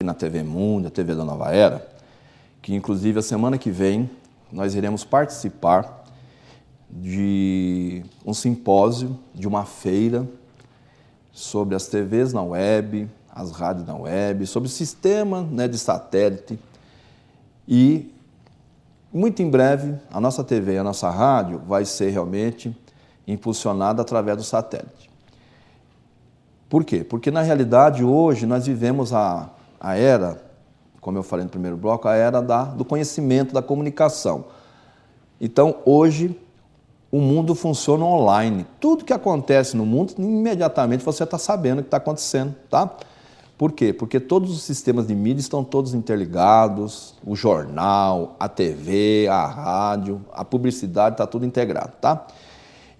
na TV Mundo, a TV da Nova Era, que inclusive a semana que vem nós iremos participar de um simpósio, de uma feira sobre as TVs na web, as rádios na web, sobre o sistema, né, de satélite. E muito em breve a nossa TV e a nossa rádio vai ser realmente impulsionada através do satélite. Por quê? Porque na realidade hoje nós vivemos a era, como eu falei no primeiro bloco, a era do conhecimento, da comunicação. Então hoje o mundo funciona online. Tudo que acontece no mundo, imediatamente você está sabendo o que está acontecendo, tá? Por quê? Porque todos os sistemas de mídia estão todos interligados, o jornal, a TV, a rádio, a publicidade, está tudo integrado, tá?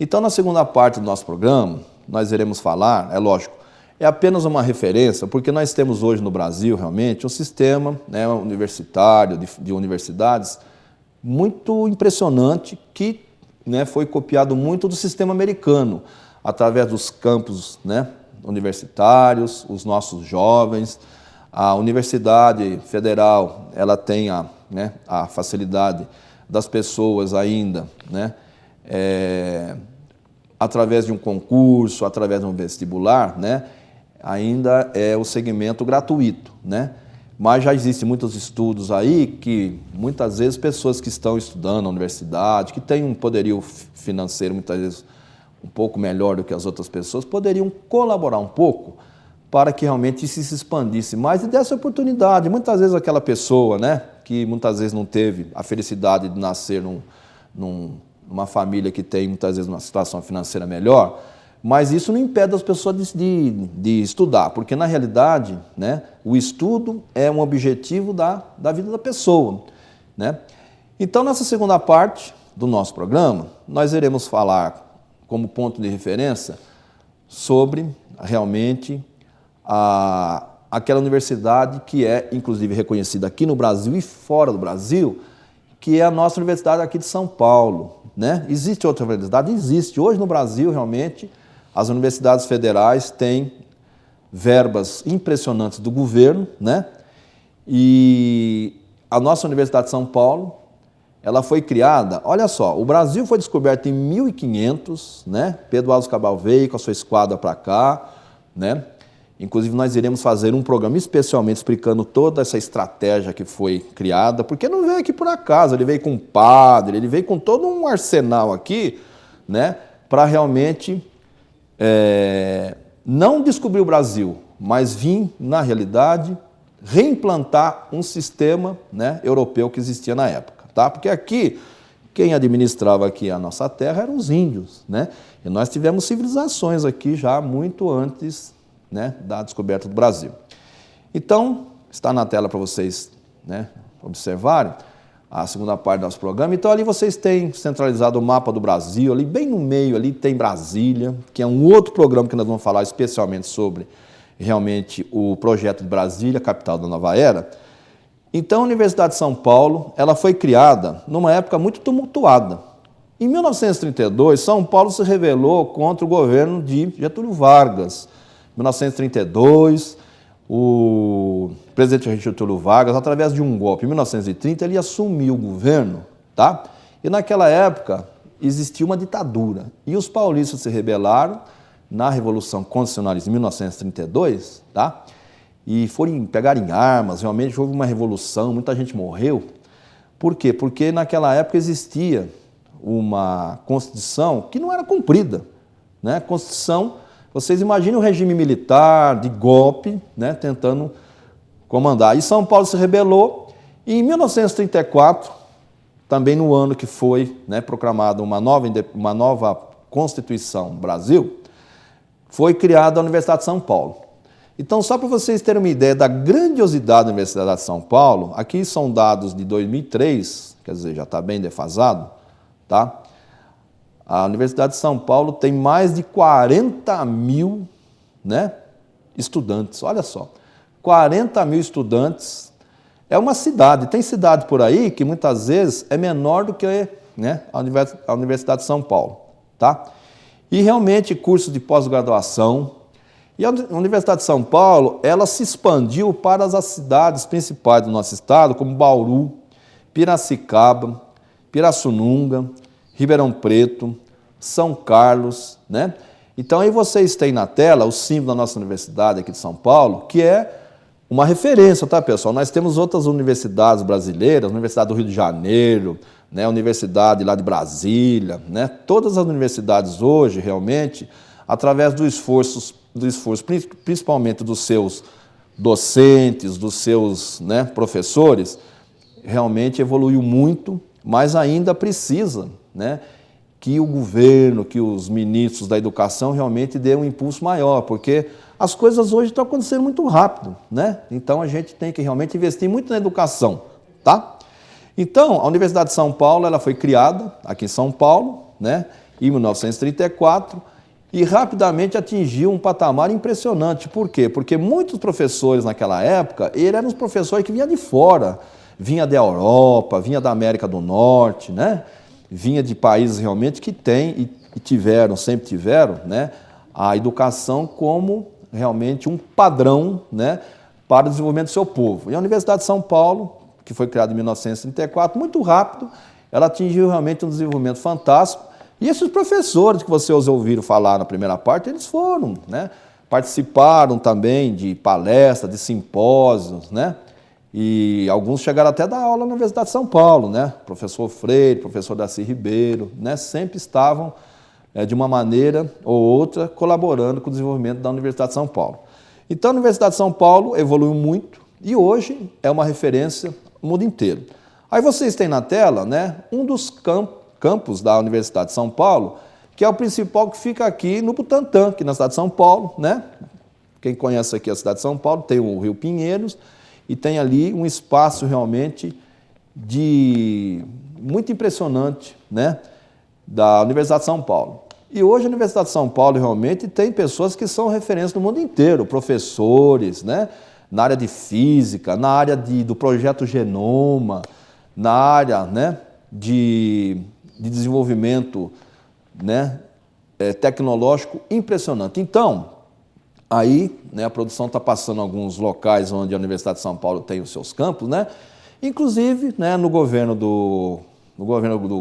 Então, na segunda parte do nosso programa, nós iremos falar, é lógico, é apenas uma referência, porque nós temos hoje no Brasil, realmente, um sistema, né, universitário, de universidades, muito impressionante, que, né, foi copiado muito do sistema americano, através dos campos, né, universitários, os nossos jovens. A Universidade Federal, ela tem a facilidade das pessoas ainda, né, através de um concurso, através de um vestibular, né, ainda é o segmento gratuito, né? Mas já existem muitos estudos aí que, muitas vezes, pessoas que estão estudando na universidade, que têm um poderio financeiro, muitas vezes, um pouco melhor do que as outras pessoas, poderiam colaborar um pouco para que realmente isso se expandisse mais e desse oportunidade. Muitas vezes aquela pessoa, né, que muitas vezes não teve a felicidade de nascer numa família que tem, muitas vezes, uma situação financeira melhor, mas isso não impede as pessoas de estudar, porque, na realidade, né, o estudo é um objetivo da vida da pessoa, né? Então, nessa segunda parte do nosso programa, nós iremos falar, como ponto de referência, sobre, realmente, aquela universidade que é, inclusive, reconhecida aqui no Brasil e fora do Brasil, que é a nossa universidade aqui de São Paulo, né? Existe outra universidade? Existe. Hoje, no Brasil, realmente, as universidades federais têm verbas impressionantes do governo, né? E a nossa Universidade de São Paulo, ela foi criada, olha só, o Brasil foi descoberto em 1500, né? Pedro Álvares Cabral veio com a sua esquadra para cá, né? Inclusive, nós iremos fazer um programa especialmente explicando toda essa estratégia que foi criada, porque não veio aqui por acaso, ele veio com um padre, ele veio com todo um arsenal aqui, né? Para realmente não descobrir o Brasil, mas vir, na realidade, reimplantar um sistema, né, europeu que existia na época, tá? Porque aqui, quem administrava aqui a nossa terra eram os índios, né? E nós tivemos civilizações aqui já muito antes, né, da descoberta do Brasil. Então, está na tela para vocês, né, observarem a segunda parte do nosso programa. Então, ali vocês têm centralizado o mapa do Brasil, ali bem no meio ali tem Brasília, que é um outro programa que nós vamos falar especialmente sobre realmente o projeto de Brasília, capital da Nova Era. Então, a Universidade de São Paulo, ela foi criada numa época muito tumultuada. Em 1932, São Paulo se rebelou contra o governo de Getúlio Vargas. Em 1932, o presidente Getúlio Vargas, através de um golpe, em 1930, ele assumiu o governo, tá? E naquela época existia uma ditadura. E os paulistas se rebelaram na Revolução Constitucionalista de 1932, tá? E foram pegar em armas, realmente houve uma revolução, muita gente morreu. Por quê? Porque naquela época existia uma Constituição que não era cumprida, né? Constituição, vocês imaginem o regime militar, de golpe, né, tentando comandar. E São Paulo se rebelou e em 1934, também no ano que foi, né, proclamada uma nova Constituição Brasil, foi criada a Universidade de São Paulo. Então, só para vocês terem uma ideia da grandiosidade da Universidade de São Paulo, aqui são dados de 2003, quer dizer, já está bem defasado, tá? A Universidade de São Paulo tem mais de 40 mil, né, estudantes, olha só, 40 mil estudantes, é uma cidade, tem cidade por aí que muitas vezes é menor do que, né, a Universidade de São Paulo, tá? E realmente curso de pós-graduação, E a Universidade de São Paulo, ela se expandiu para as cidades principais do nosso estado, como Bauru, Piracicaba, Pirassununga, Ribeirão Preto, São Carlos, né? Então aí vocês têm na tela o símbolo da nossa universidade aqui de São Paulo, que é uma referência, tá, pessoal? Nós temos outras universidades brasileiras, a Universidade do Rio de Janeiro, né, a Universidade lá de Brasília, né? Todas as universidades hoje, realmente, através do esforço principalmente dos seus docentes, dos seus, né, professores, realmente evoluiu muito, mas ainda precisa, né, que o governo, que os ministros da educação realmente dêem um impulso maior, porque as coisas hoje estão acontecendo muito rápido, né? Então a gente tem que realmente investir muito na educação, tá? Então, a Universidade de São Paulo, ela foi criada aqui em São Paulo, né, em 1934, e rapidamente atingiu um patamar impressionante. Por quê? Porque muitos professores naquela época, eles eram os professores que vinham de fora, vinha da Europa, vinha da América do Norte, né? Vinha de países realmente que têm e tiveram, sempre tiveram, né, a educação como realmente um padrão, né, para o desenvolvimento do seu povo. E a Universidade de São Paulo, que foi criada em 1934, muito rápido, ela atingiu realmente um desenvolvimento fantástico. E esses professores que vocês ouviram falar na primeira parte, eles foram, né, participaram também de palestras, de simpósios, né, e alguns chegaram até a dar aula na Universidade de São Paulo, né, professor Freire, professor Darcy Ribeiro, né, sempre estavam, de uma maneira ou outra, colaborando com o desenvolvimento da Universidade de São Paulo. Então, a Universidade de São Paulo evoluiu muito e hoje é uma referência no mundo inteiro. Aí vocês têm na tela, né, um dos campus da Universidade de São Paulo, que é o principal, que fica aqui no Butantã, aqui na cidade de São Paulo, né? Quem conhece aqui a cidade de São Paulo, tem o Rio Pinheiros e tem ali um espaço realmente muito impressionante, né, da Universidade de São Paulo. E hoje a Universidade de São Paulo realmente tem pessoas que são referências no mundo inteiro, professores, né, na área de física, na área do projeto Genoma, na área, né, de desenvolvimento, né, tecnológico impressionante. Então, aí, né, a produção está passando alguns locais onde a Universidade de São Paulo tem os seus campos, né, inclusive, né, no governo do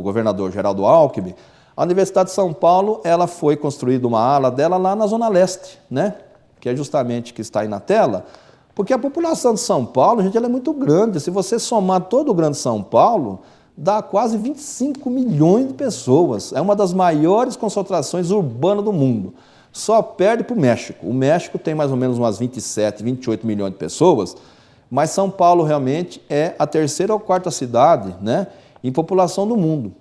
governador Geraldo Alckmin, a Universidade de São Paulo, ela foi construída uma ala dela lá na Zona Leste, né, que é justamente que está aí na tela, porque a população de São Paulo, gente, ela é muito grande. Se você somar todo o Grande São Paulo, dá quase 25 milhões de pessoas. É uma das maiores concentrações urbanas do mundo. Só perde para o México. O México tem mais ou menos umas 27, 28 milhões de pessoas, mas São Paulo realmente é a terceira ou quarta cidade, né, em população do mundo.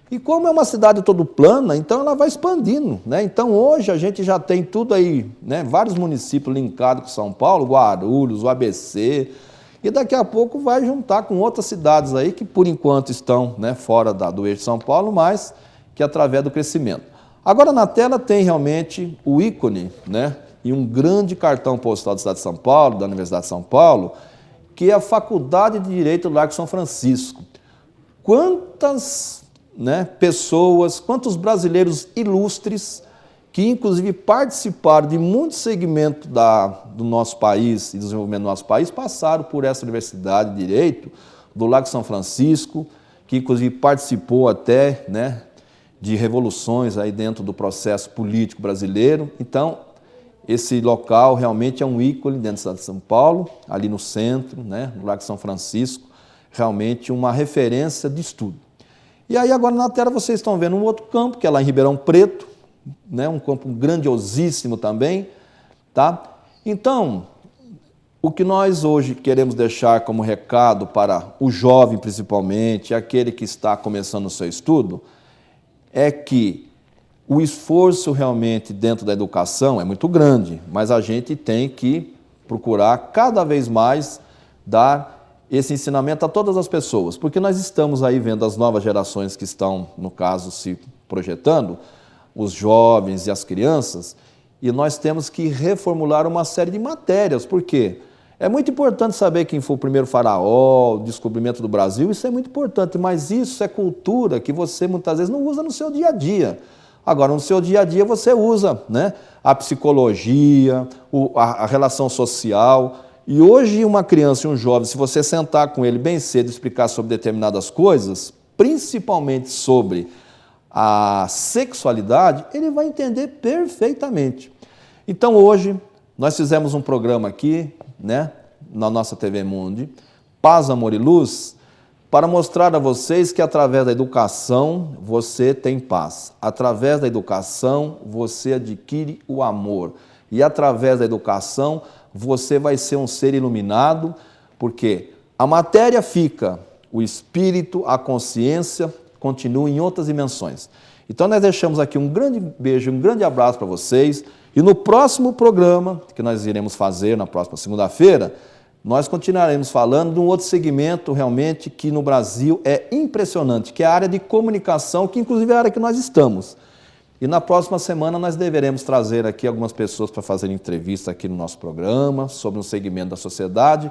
E como é uma cidade todo plana, então ela vai expandindo, né? Então hoje a gente já tem tudo aí, né, vários municípios linkados com São Paulo, Guarulhos, o ABC, e daqui a pouco vai juntar com outras cidades aí que por enquanto estão, né, fora do eixo de São Paulo, mas que através do crescimento. Agora na tela tem realmente o ícone, né, e um grande cartão postal da cidade de São Paulo, da Universidade de São Paulo, que é a Faculdade de Direito do Largo São Francisco. Quantas, né, pessoas, quantos brasileiros ilustres que inclusive participaram de muitos segmentos do nosso país e do desenvolvimento do nosso país, passaram por essa Universidade de Direito do Largo São Francisco, que inclusive participou até, né, de revoluções aí dentro do processo político brasileiro. Então, esse local realmente é um ícone dentro da cidade de São Paulo, ali no centro, né, no Largo São Francisco, realmente uma referência de estudo. E aí agora na tela vocês estão vendo um outro campo, que é lá em Ribeirão Preto, né, um campo grandiosíssimo também, tá? Então, o que nós hoje queremos deixar como recado para o jovem principalmente, aquele que está começando o seu estudo, é que o esforço realmente dentro da educação é muito grande, mas a gente tem que procurar cada vez mais dar esse ensinamento a todas as pessoas, porque nós estamos aí vendo as novas gerações que estão, no caso, se projetando, os jovens e as crianças, e nós temos que reformular uma série de matérias, porque é muito importante saber quem foi o primeiro faraó, o descobrimento do Brasil, isso é muito importante, mas isso é cultura que você muitas vezes não usa no seu dia a dia. Agora, no seu dia a dia, você usa, né, a psicologia, a relação social. E hoje, uma criança e um jovem, se você sentar com ele bem cedo e explicar sobre determinadas coisas, principalmente sobre a sexualidade, ele vai entender perfeitamente. Então, hoje, nós fizemos um programa aqui, né, na nossa TV Mundi, Paz, Amor e Luz, para mostrar a vocês que através da educação você tem paz. Através da educação você adquire o amor. E através da educação você vai ser um ser iluminado, porque a matéria fica, o espírito, a consciência continuam em outras dimensões. Então nós deixamos aqui um grande beijo, um grande abraço para vocês. E no próximo programa, que nós iremos fazer na próxima segunda-feira, nós continuaremos falando de um outro segmento realmente que no Brasil é impressionante, que é a área de comunicação, que inclusive é a área que nós estamos. E na próxima semana nós deveremos trazer aqui algumas pessoas para fazer entrevista aqui no nosso programa, sobre um segmento da sociedade,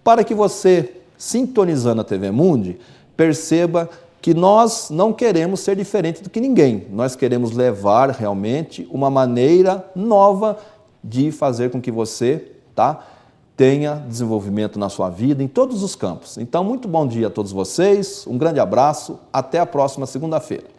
para que você, sintonizando a TV Mundi, perceba que nós não queremos ser diferente do que ninguém. Nós queremos levar realmente uma maneira nova de fazer com que você, tenha desenvolvimento na sua vida, em todos os campos. Então, muito bom dia a todos vocês, um grande abraço, até a próxima segunda-feira.